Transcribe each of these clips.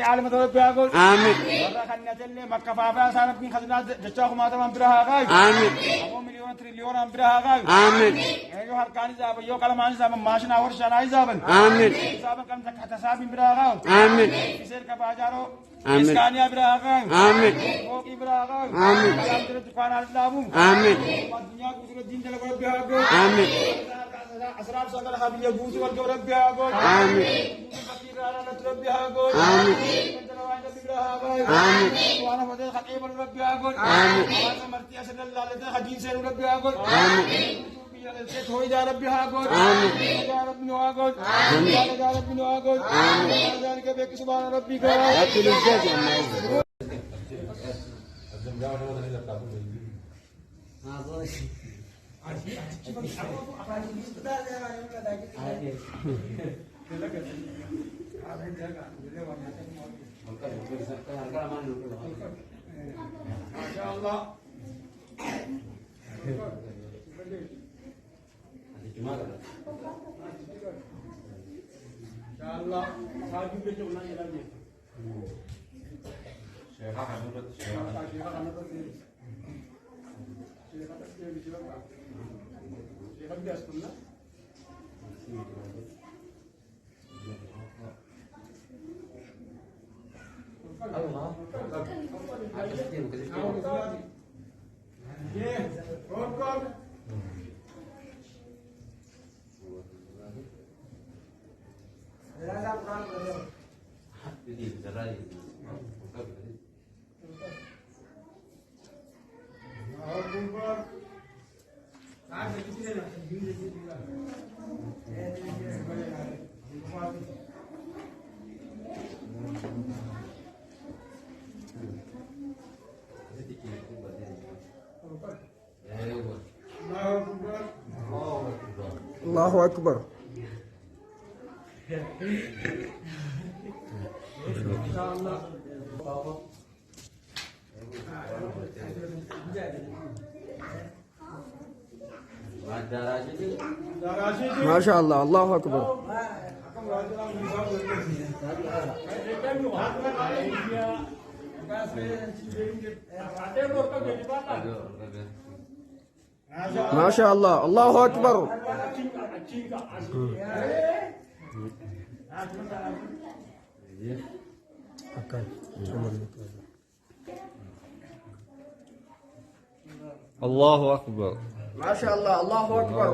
عالم ربي أقول آمين مرة خلنا تلي مكة فافا سانت من خزنا جتشاكم ما تمام برها غاي آمين أبو مليون تريليون أم برها غاي آمين أيوه هركاني زاب يو كلام عن زاب ماشنا ورشان أي زابن آمين زاب كم تك ساب برها غاي آمين يصير كباجارو آمين إسكانيا برها غاي آمين فوقي برها غاي آمين كلام ترى دكان على لابو آمين الدنيا كوزر الدين تلقى ربي أقول آمين أسرار سكر خبية بوزي والجو ربي أقول آمين فقير على ربي أقول آمين آمين وانا فضيل خطيب ربي اقول آمين وانا مرتي اسد الله لدى حجين سير ربي اقول آمين هو يا ربي اقول آمين يا ربي اقول آمين يا ربي اقول آمين ذلك بك سبحان ربك أكل الزاد يا الله ما شاء الله ما شاء الله साजू के चुना जिला में शेखा हनुमत शेखा हनुमत शेखा तक के विषय का शेखा भी असुन्ना Allah ये और الله أكبر إن شاء الله ما شاء الله الله أكبر ما شاء الله الله أكبر الله أكبر ما شاء الله الله أكبر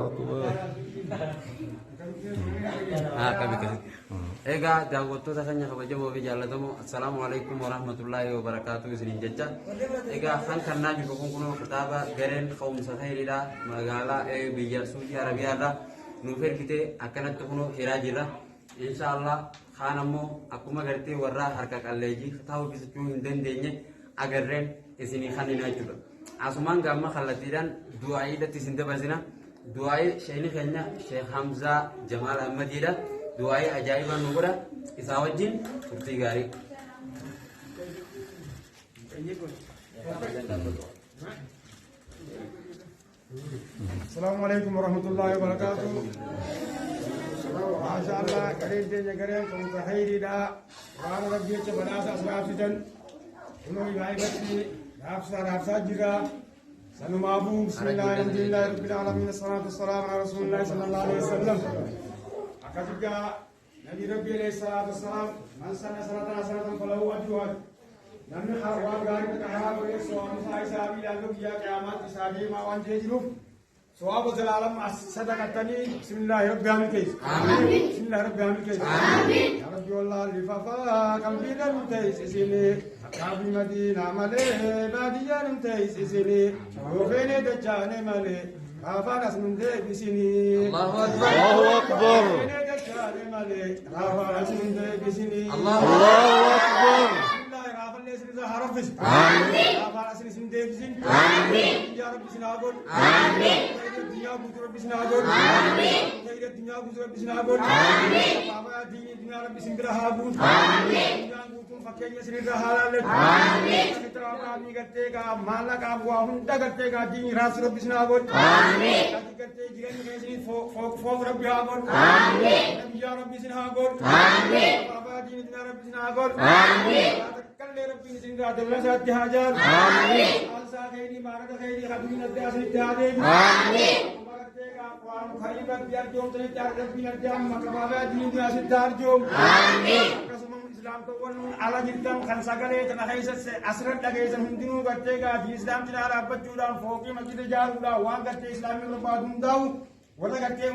Egaa daawwattoota keenya kabajamoo fi jaallatamoo assalaamu alaikum warahmatullaahi wabarakaatuh isiniin jecha egaa kan kannaa jiru kun kunoo kitaaba gareen ka'umsa khayriidha magaalaa biyya Suudii Arabiyaadha nuuf ergite akkanatti kunoo hiraa jirra inshaallah kaan ammoo akkuma gartee warra harka qalleeyyii taa'uu bisachuu hin dandeenye agarreen isinii kanina jechuudha asumaan gaamma kallattiidhaan du'aayiidhatti isin dabarsina du'aayii sheekni keenya Sheekh Hamzaa Jamaal Ahmadiidha du'aayii ajaa'ibaa nu godha isaa wajjin turtii gaarii السلام عليكم ورحمة الله وبركاته ما شاء الله قريب جاي قريب كنت خيري دا وانا ربي يتبناس أسباب سجن كنو يبعي بسي نفسا جرا سلام أبو بسم الله الحمد لله رب العالمين الصلاة والسلام على رسول الله صلى الله عليه وسلم أكتب نبي ربي عليه الصلاة والسلام من سنة سنة فله أجواد namni waan gaarii akka haraa godhee so'amusaa isaa fi ilaaluu guyyaa qiyaamaatti isaa deemaa waan ta'ee jiruuf so'aaba zalaalam as sadaqattanii bismillaahi rabbi hamil keessa bismillaahi rabbi hamil keessa yaa rabbi wallah lifafaa qalbiidhaan nu teessisini akkaabii madiinaa malee baadiyyaan nu teessisini yoofeenee dachaane malee kaafaan as nun deebisini Allahu Akbar الله أكبر yoofeenee dachaane malee kaafaan as nun deebisini Allahu الله أكبر حرفز آمين أفعل أسن سن ديفزن آمين يا رب سناقول آمين خير الدنيا بوتر رب سناقول آمين خير الدنيا بوتر رب سناقول آمين بابا دين الدنيا رب سنبرها بوت آمين الدنيا بوتر fakkeenya isinirra haalaalletu. Amiin. Kitaabni gartee gaa maallaqa bu'aa hunda gartee gaa diinii raasii rabbi isin haa godhu. Amiin. Ati gartee jireenya keessanii foofu rabbi haa godhu. Amiin. Nabiyyaa rabbi isin haa godhu. Amiin. Abbaa diinii rabbi isin haa godhu. Amiin. Kallee rabbiin isin gaa dallasaatti haa jaalu. Amiin. Aansaa khayrii maaraka khayrii habbiin adda asinitti haa deebi. Amiin. Waan khayrii rabbi arjoomtanitti rabbiin arjaan maqabaa diinii asitti arjoomu. Amiin. Islam ta'uun ala jirtan kan sagalee kana keessatti asirratti dhageessan hundinuu gartee gaafii Islaam cinaa dhaabbachuudhaan fooqii masjida ijaaruudhaan waan gartee Islaamii barbaadu hundaa'u warra gartee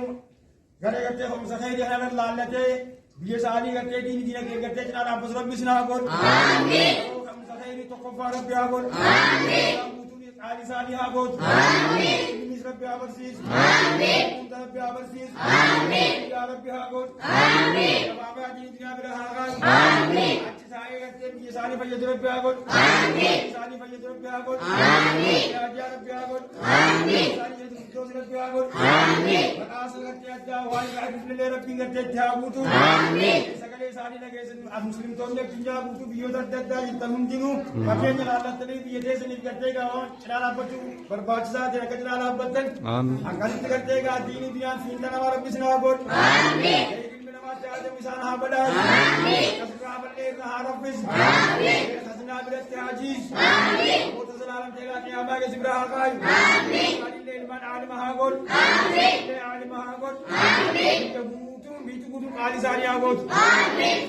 garee gartee homsa khayrii kana laallatee biyya isaanii gartee diinii diinagdee gartee cinaa dhaabbatu rabbi isin haa godhu. Amiin. Homsa khayrii tokkoffaa rabbi haa godhu. Amiin. Ali isaanii haa gootu. Amiin. Innis rabbi haa barsiisu. Amiin. Hunda rabbi haa barsiisu. Amiin. Yaa rabbi haa gootu. Amiin. Gabaabaa diinii bira haa kaasu. Amiin. Achi isaanii gartee biyya isaanii fayyadu rabbi haa godhu. Amiin. Isaanii fayyadu rabbi haa godhu. Amiin. Yaajaa rabbi haa godhu. Amiin. Isaanii jedhu guddoos rabbi haa godhu. Amiin. Maqaasa gartee addaa waan gaafifillee rabbiin gartee itti haa guutu. Amiin. Sagalee isaanii dhageessan as muslimtoonni addunyaa guutuu biyyoota adda addaa jirtan hundinuu fakkeenya laallattanii biyya teessaniif gartee gaawwan cinaa dhaabbachuu barbaachisaa ta'e akka cinaa dhaabbattan akkasitti gartee gaa diinii biyaan fiinta namaa rabbi isin haa godhu. Amiin. Ilmi namaatti aadamu isaan haa badhaasu. Amiin. Akkasirraa ballee irra haa rabbisu. Amiin. Akkasirraa biratti haa jiisu. Amiin. Moota salaalam teelaa qiyaamaa geessi bira haa kaayu. Amiin. Illee ilmaan aalima haa godhu. Amiin. Illee aalima haa godhu. Amiin. Biitu guutuu qaali isaanii haa gootu. Amiin.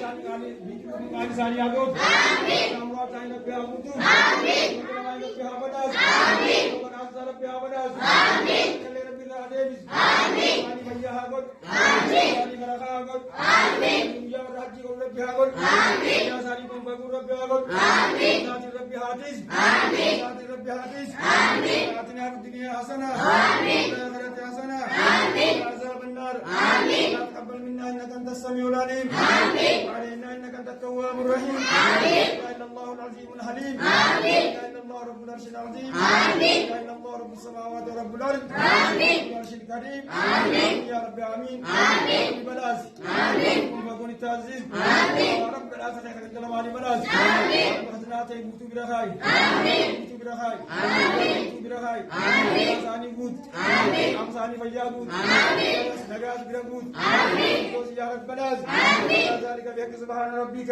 Biitu guutuu qaali isaanii haa gootu. Amiin. Namoota isaanii rabbi haa guutu. Amiin. Rabbi haa badhaasu. Amiin. Badhaasa rabbi haa badhaasu. Amiin. Kallee rabbi irraa deebisu. Amiin. Isaanii fayyaa haa godhu. Amiin. Isaanii barakaa haa godhu. Amiin. Guyyaa warra hajjii qabu rabbi haa godhu. Amiin. Guyyaa isaanii gonfaguu rabbi haa godhu. Amiin. Isaatiin rabbi haa tiisu. Amiin. Isaatiin rabbi haa tiisu. Amiin. Isaatiin haa dunyyaa hasana. Amiin. Akhirati hasana. Amiin. Azab an-nar. Amiin. تقبل منا انك انت السميع العليم. امين. وعلينا انك انت التواب الرحيم. امين. لا اله الا الله العظيم الحليم. امين. لا اله الا الله رب العرش العظيم. امين. لا اله الا الله رب السماوات ورب الارض. امين. العرش الكريم. امين. يا رب امين. امين. بلاس. امين. وكن التعزيز. امين. يا رب لا تخلق الكلام على بلاس. امين. وحدنا تيبوتو برخاي. امين. بوتو برخاي. امين. بوتو برخاي. امين. ثاني بوت. امين. ام ثاني فيابوت. امين. نجاز بربوت. امين. يا رب بلاس. امين. ذلك بحق سبحان ربك.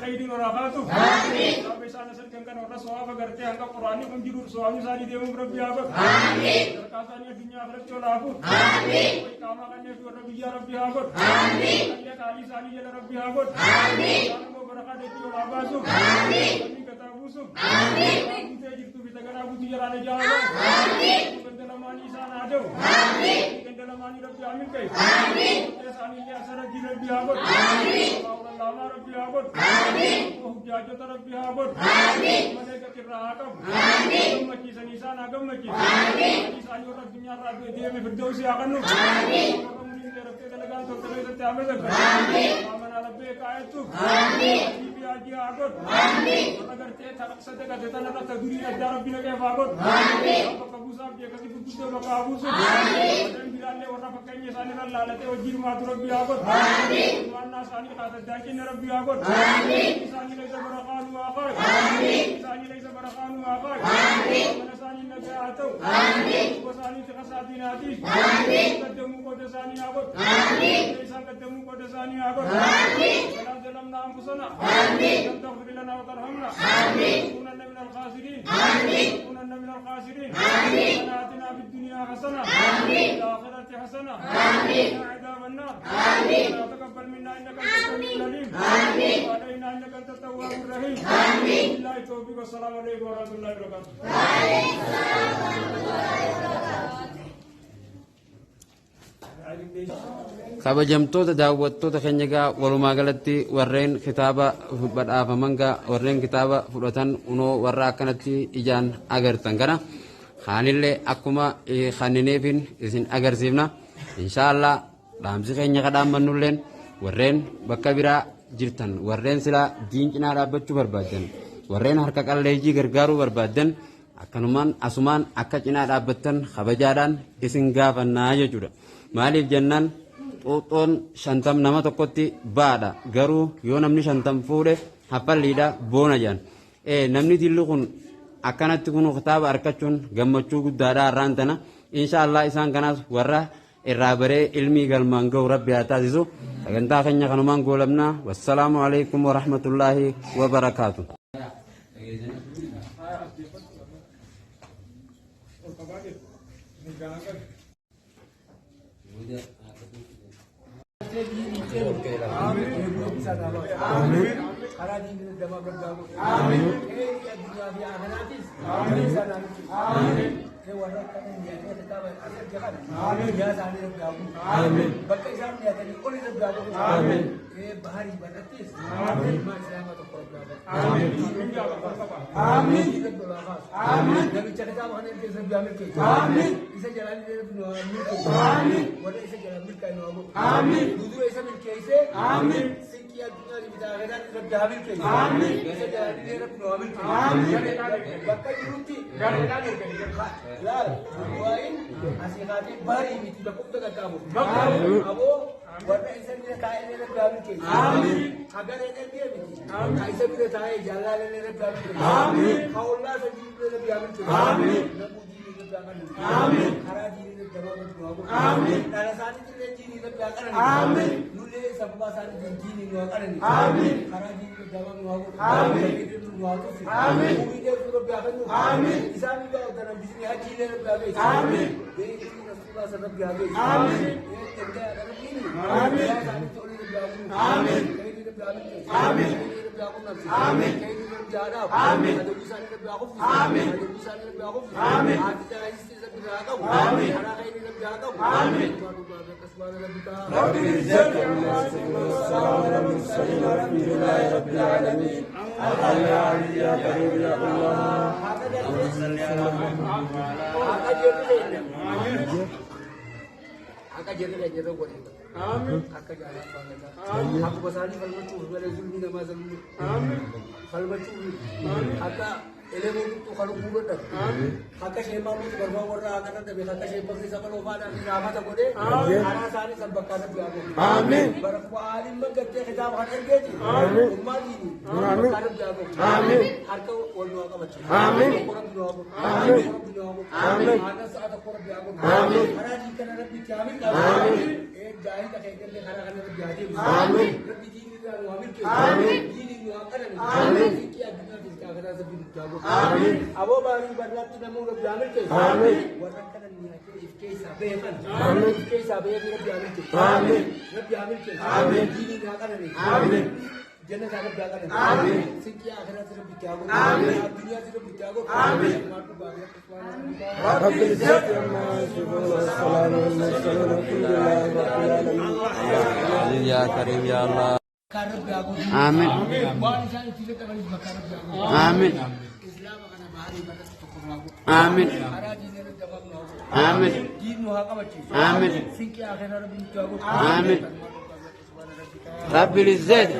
خير ورافاته. آمين. رب سانا سلكن كان ورا سواب غرتي هنگ قرآن كم جرور سوامي ساري ديمو ربي آبك. آمين. دركاساني الدنيا آخرت چولا آبو. آمين. کوئی کاما کرنے في ربي يا ربي آبك. آمين. اللہ کالی سانی جل ربي آبك. آمين. سانو برکات دیتی اور آباسو. آمين. ربي کتابوسو. آمين. ربي تجرتو بتگنا بوتی جرانے جاؤ. آمين. كندلماني سان آجو. آمين. كندلماني ربي آمين كي. آمين. سانی لے اثر دی ربي آبك. آمين. الله ربي آبك. آمين. وحجاجة ربي آبك. آمين. ملائكة الرحاكم. آمين. أمكي سنيسان أقمكي. آمين. ساني ورد الدنيا رب ديمي في الدوسي أغنو. آمين. ورمين ربك لغان تبتلي تتعمل. آمين. آمنا ربك آيتك. آمين. أجيبي آجي آبك. آمين. ورگر تحقق صدق دتنا تدوري أجا ربي لغيف آبك. آمين. ربك أبوسا بجيكتي بكتو بك أبوسا. آمين. ودن بلالي ورفق كيني ساني رلالتي وجير ماتو ربي آبك. آمين. وانا ساني قاتل داكين ربي آبك. آمين. ساني ليس برقان وآخر. آمين. ساني ليس برقان وآخر. آمين. وانا ساني نجاعتو. آمين. وساني تقصاتي ناتي. آمين. قدمو قد ساني آبك. آمين. ليسا قدمو قد ساني آبك. آمين. ولا ظلمنا أنفسنا. آمين. لم تغفر لنا وترحمنا. آمين. كونن من الخاسرين. آمين. كونن من الخاسرين. آمين. ربنا آتنا في الدنيا حسنة. آمين. وفي الآخرة حسنة. آمين. وقنا عذاب النار. آمين. ولا تقبل منا إنك أنت السميع العليم. آمين. وعلينا إنك أنت التواب الرحيم. آمين. بالله التوفيق والسلام عليكم ورحمة الله وبركاته. وعليكم السلام ورحمة الله وبركاته. kabajamtoota daawwattoota keenya egaa walumaa galatti warreen kitaaba badhaafaman warreen kitaaba fudhatan unoo warra akkanatti ijaan agartan kana kaanillee akkuma kannineefin isin agarsiifna inshaallah dhaamsi keenya kadhaammannulleen warreen bakka biraa jirtan warreen silaa diin cinaa dhaabbachuu barbaadan warreen harka qalleeyyii gargaaruu barbaadan akkanumaan asumaan akka cinaa dhaabbattan kabajaadhaan isin gaafannaa jechuudha. Maaliif jennaan xuuxoon 50 nama tokkotti baadha garuu yoo namni 50 fuudhe haffalliidha boona jedhan. Namni dilli kun akkanatti kun kitaaba argachuun gammachuu guddaadha har'aan tana. Inshaallah isaan kanaas warra irraa baree ilmii galmaan ga'u rabbi haa taasisu. Sagantaa keenya kanumaan goolabnaa. Wassalaamu alaikum wa rahmatullaahi wa barakaatu. Ya Karim ya Allah. Amin. Amin. Amin. Amin. Amin. Amin. Rabbil Izzat.